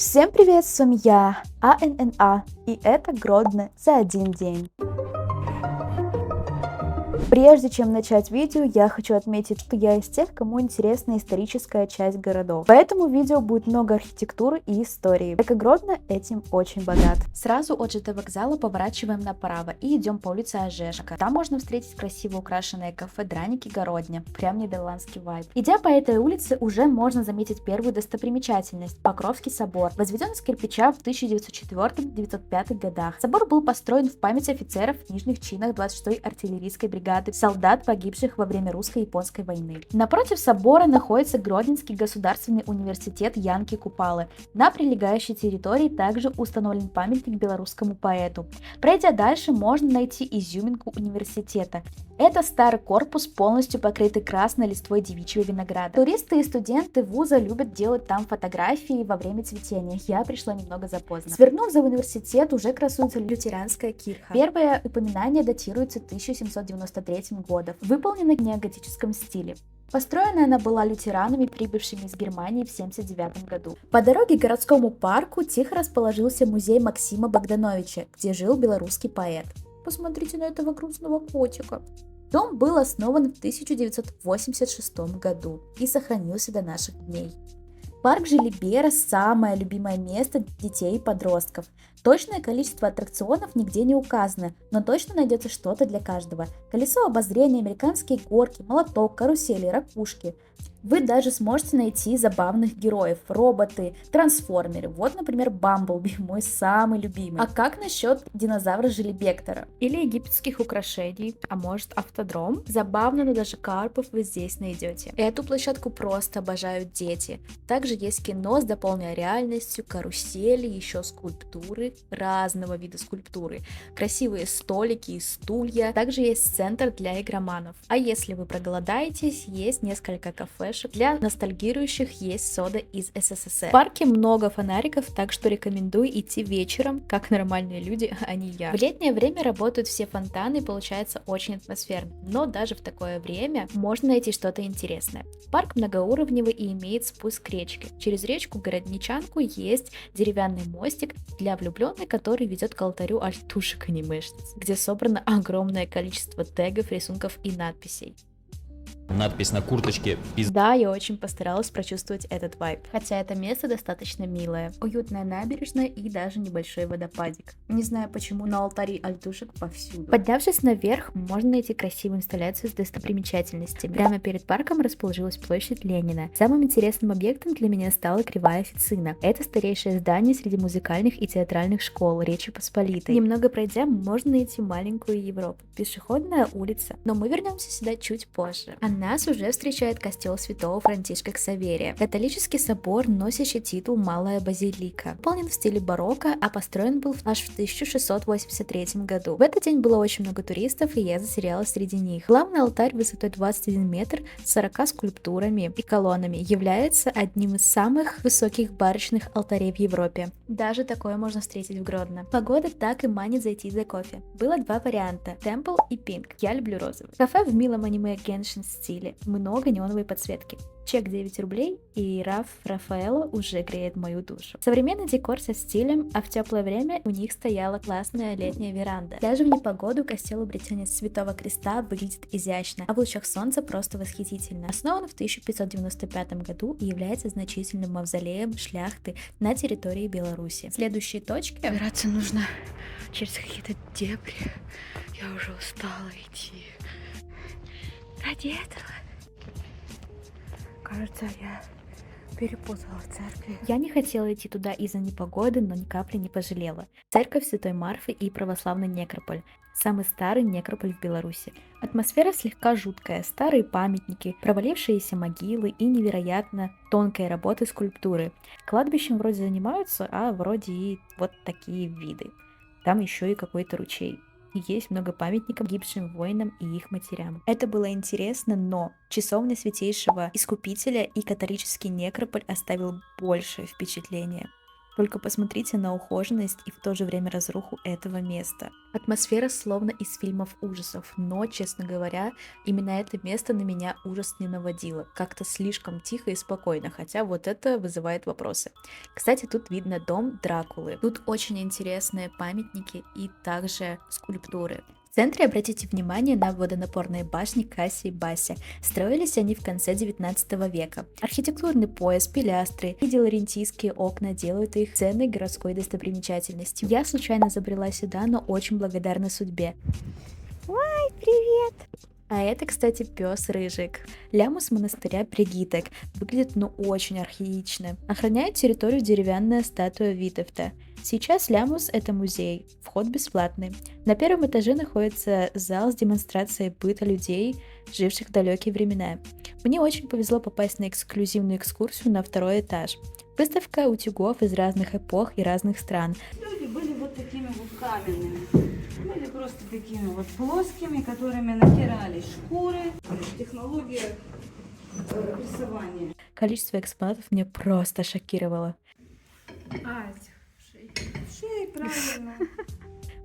Всем привет, с вами я, АННА, и это Гродно за один день. Прежде чем начать видео, я хочу отметить, что я из тех, кому интересна историческая часть городов. Поэтому в видео будет много архитектуры и истории, так как Гродно этим очень богат. Сразу от ЖД вокзала поворачиваем направо и идем по улице Ожешка. Там можно встретить красиво украшенное кафе Драники Городня, прям нидерландский вайб. Идя по этой улице, уже можно заметить первую достопримечательность – Покровский собор, возведен из кирпича в 1904-1905 годах. Собор был построен в память офицеров в нижних чинах 26-й артиллерийской бригады, солдат, погибших во время русско-японской войны. Напротив собора находится Гродненский государственный университет Янки Купалы. На прилегающей территории также установлен памятник белорусскому поэту. Пройдя дальше, можно найти изюминку университета. Это старый корпус, полностью покрытый красной листвой девичьего винограда. Туристы и студенты вуза любят делать там фотографии во время цветения. Я пришла немного запоздно. Свернув за университет, уже красуется лютеранская кирха. Первое упоминание датируется 1793 годом. Выполнено в неоготическом стиле. Построена она была лютеранами, прибывшими из Германии в 1979 году. По дороге к городскому парку тихо расположился музей Максима Богдановича, где жил белорусский поэт. Посмотрите на этого грустного котика. Дом был основан в 1986 году и сохранился до наших дней. Парк Желибера – самое любимое место детей и подростков. Точное количество аттракционов нигде не указано, но точно найдется что-то для каждого. Колесо обозрения, американские горки, молоток, карусели, ракушки. Вы даже сможете найти забавных героев, роботы, трансформеры. Вот, например, Бамблби, мой самый любимый. А как насчет динозавра Желебектора? Или египетских украшений, а может автодром? Забавно, но даже карпов вы здесь найдете. Эту площадку просто обожают дети. Также есть кино с дополненной реальностью, карусели, еще скульптуры, разного вида скульптуры, красивые столики и стулья. Также есть центр для игроманов. А если вы проголодаетесь, есть несколько кафешек. Для ностальгирующих есть сода из СССР. В парке много фонариков, так что рекомендую идти вечером, как нормальные люди, а не я. В летнее время работают все фонтаны и получается очень атмосферно, но даже в такое время можно найти что-то интересное. Парк многоуровневый и имеет спуск к речке. Через речку Городничанку есть деревянный мостик для влюбленных, который ведет к алтарю альтушек анимешниц, где собрано огромное количество тегов, рисунков и надписей. Надпись на курточке Да, я очень постаралась прочувствовать этот вайб. Хотя это место достаточно милое. Уютная набережная и даже небольшой водопадик. Не знаю почему, но алтари альтушек повсюду. Поднявшись наверх, можно найти красивую инсталляцию с достопримечательностями. Прямо перед парком расположилась площадь Ленина. Самым интересным объектом для меня стала Кривая Официна. Это старейшее здание среди музыкальных и театральных школ Речи Посполитой. Немного пройдя, можно найти маленькую Европу. Пешеходная улица. Но мы вернемся сюда чуть позже. Нас уже встречает костел святого Франтишка Ксаверия. Католический собор, носящий титул Малая Базилика. Выполнен в стиле барокко, а построен был аж в 1683 году. В этот день было очень много туристов, и я затерялась среди них. Главный алтарь высотой 21 метр с 40 скульптурами и колоннами является одним из самых высоких барочных алтарей в Европе. Даже такое можно встретить в Гродно. Погода так и манит зайти за кофе. Было два варианта – Темпл и Пинк. Я люблю розовый. Кафе в милом аниме Геншин стиле. Много неоновой подсветки. Чек 9 рублей, и Рафаэлло уже греет мою душу. Современный декор со стилем, а в теплое время у них стояла классная летняя веранда. Даже в непогоду костел Обретенец Святого Креста выглядит изящно, а в лучах солнца просто восхитительно. Основан в 1595 году и является значительным мавзолеем шляхты на территории Беларуси. Следующие точки. Добираться нужно через какие-то дебри. Я уже устала идти. Ради этого. Кажется, я перепутала в церкви. Я не хотела идти туда из-за непогоды, но ни капли не пожалела. Церковь Святой Марфы и православный некрополь. Самый старый некрополь в Беларуси. Атмосфера слегка жуткая, старые памятники, провалившиеся могилы и невероятно тонкая работа скульптуры. Кладбищем вроде занимаются, а вроде и вот такие виды. Там еще и какой-то ручей. И есть много памятников погибшим воинам и их матерям. Это было интересно, но часовня Святейшего Искупителя и католический некрополь оставил большее впечатление. Только посмотрите на ухоженность и в то же время разруху этого места. Атмосфера словно из фильмов ужасов, но, честно говоря, именно это место на меня ужас не наводило. Как-то слишком тихо и спокойно, хотя вот это вызывает вопросы. Кстати, тут видно дом Дракулы. Тут очень интересные памятники и также скульптуры. В центре обратите внимание на водонапорные башни Касси и Басси. Строились они в конце 19 века. Архитектурный пояс, пилястры и деларентийские окна делают их ценной городской достопримечательностью. Я случайно забрела сюда, но очень благодарна судьбе. Ой, привет! А это, кстати, пес Рыжик. Лямус монастыря Бригиток. Выглядит очень архаично. Охраняет территорию деревянная статуя Витовта. Сейчас Лямус — это музей, вход бесплатный. На первом этаже находится зал с демонстрацией быта людей, живших в далекие времена. Мне очень повезло попасть на эксклюзивную экскурсию на второй этаж. Выставка утюгов из разных эпох и разных стран. Люди были вот такими вот каменными, были просто такими вот плоскими, которыми натирали шкуры, технология рисования. Количество экспонатов меня просто шокировало. Шеи, правильно.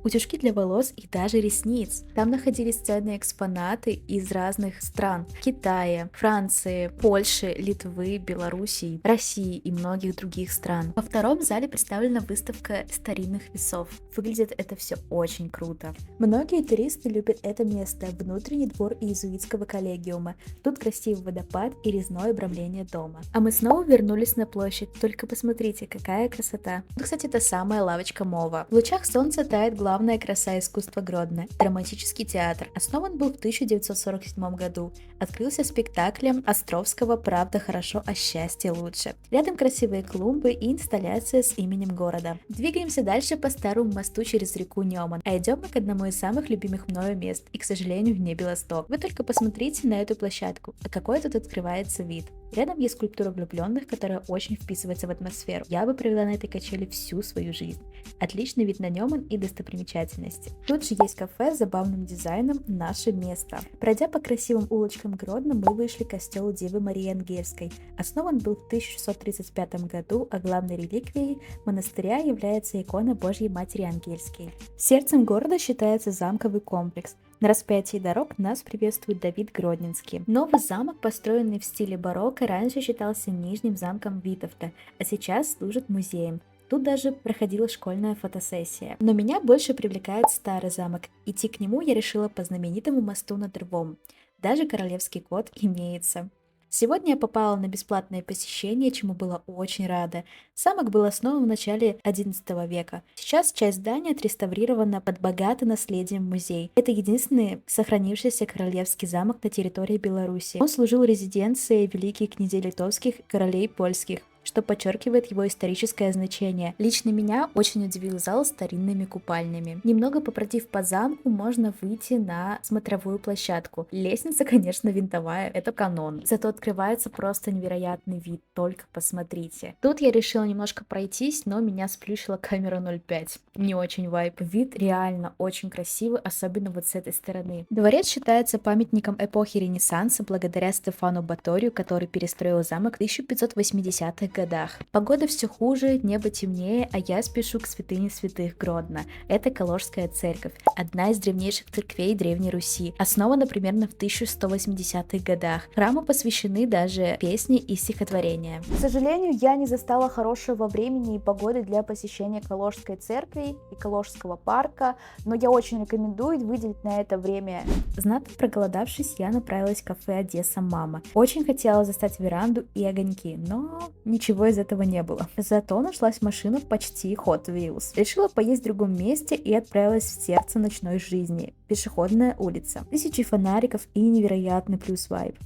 Утюжки для волос и даже ресниц. Там находились ценные экспонаты из разных стран. Китая, Франции, Польши, Литвы, Белоруссии, России и многих других стран. Во втором зале представлена выставка старинных весов. Выглядит это все очень круто. Многие туристы любят это место, внутренний двор иезуитского коллегиума. Тут красивый водопад и резное обрамление дома. А мы снова вернулись на площадь, только посмотрите, какая красота. Тут, кстати, та самая лавочка Мова. В лучах солнца тает главная краса искусства Гродно — драматический театр. Основан был в 1947 году. Открылся спектаклем Островского «Правда хорошо, а счастье лучше». Рядом красивые клумбы и инсталляция с именем города. Двигаемся дальше по старому мосту через реку Неман, а идем мы к одному из самых любимых мною мест, и, к сожалению, не Белосток. Вы только посмотрите на эту площадку, а какой тут открывается вид. Рядом есть скульптура влюбленных, которая очень вписывается в атмосферу. Я бы провела на этой качели всю свою жизнь. Отличный вид на Неман и достопримечательности. Тут же есть кафе с забавным дизайном «Наше место». Пройдя по красивым улочкам Гродно, мы вышли к костелу Девы Марии Ангельской. Основан был в 1635 году, а главной реликвией монастыря является икона Божьей Матери Ангельской. Сердцем города считается замковый комплекс. На распятии дорог нас приветствует Давид Гродненский. Новый замок, построенный в стиле барокко, раньше считался нижним замком Витовта, а сейчас служит музеем. Тут даже проходила школьная фотосессия. Но меня больше привлекает старый замок. Идти к нему я решила по знаменитому мосту над Рвом. Даже королевский кот имеется. Сегодня я попала на бесплатное посещение, чему была очень рада. Замок был основан в начале XI века. Сейчас часть здания отреставрирована под богатым наследием музей. Это единственный сохранившийся королевский замок на территории Беларуси. Он служил резиденцией великих князей литовских и королей польских, что подчеркивает его историческое значение. Лично меня очень удивил зал с старинными купальнями. Немного побродив по замку, можно выйти на смотровую площадку. Лестница, конечно, винтовая, это канон. Зато открывается просто невероятный вид, только посмотрите. Тут я решила немножко пройтись, но меня сплющила камера 0.5. Не очень вайп. Вид реально очень красивый, особенно вот с этой стороны. Дворец считается памятником эпохи Ренессанса благодаря Стефану Баторию, который перестроил замок в 1580-х годах. Погода все хуже, небо темнее, а я спешу к святыне святых Гродно. Это Калужская церковь, одна из древнейших церквей Древней Руси, основана примерно в 1180-х годах. Храму посвящены даже песни и стихотворения. К сожалению, я не застала хорошего времени и погоды для посещения Калужской церкви и Калужского парка, но я очень рекомендую выделить на это время. Знатно проголодавшись, я направилась в кафе «Одесса Мама». Очень хотела застать веранду и огоньки, но ничего из этого не было. Зато нашлась машина почти Hot Wheels. Решила поесть в другом месте и отправилась в сердце ночной жизни. Пешеходная улица. Тысячи фонариков и невероятный плюс вайб.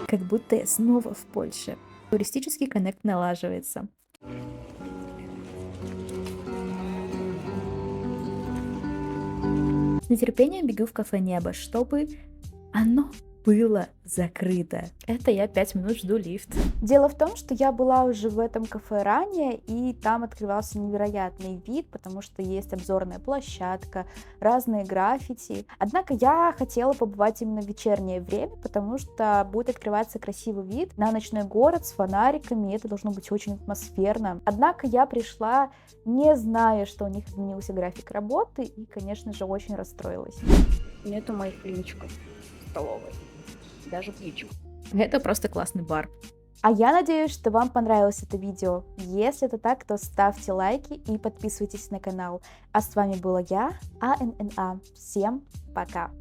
Как будто я снова в Польше. Туристический коннект налаживается. С нетерпением бегу в кафе «Небо», чтобы оно было закрыто. Это я 5 минут жду лифт. Дело в том, что я была уже в этом кафе ранее, и там открывался невероятный вид, потому что есть обзорная площадка, разные граффити. Однако я хотела побывать именно в вечернее время, потому что будет открываться красивый вид на ночной город с фонариками, и это должно быть очень атмосферно. Однако я пришла, не зная, что у них изменился график работы, и, конечно же, очень расстроилась. Нету моих блинчиков в столовой. Даже блинчиков. Это просто классный бар. А я надеюсь, что вам понравилось это видео. Если это так, то ставьте лайки и подписывайтесь на канал. А с вами была я, АННА. Всем пока!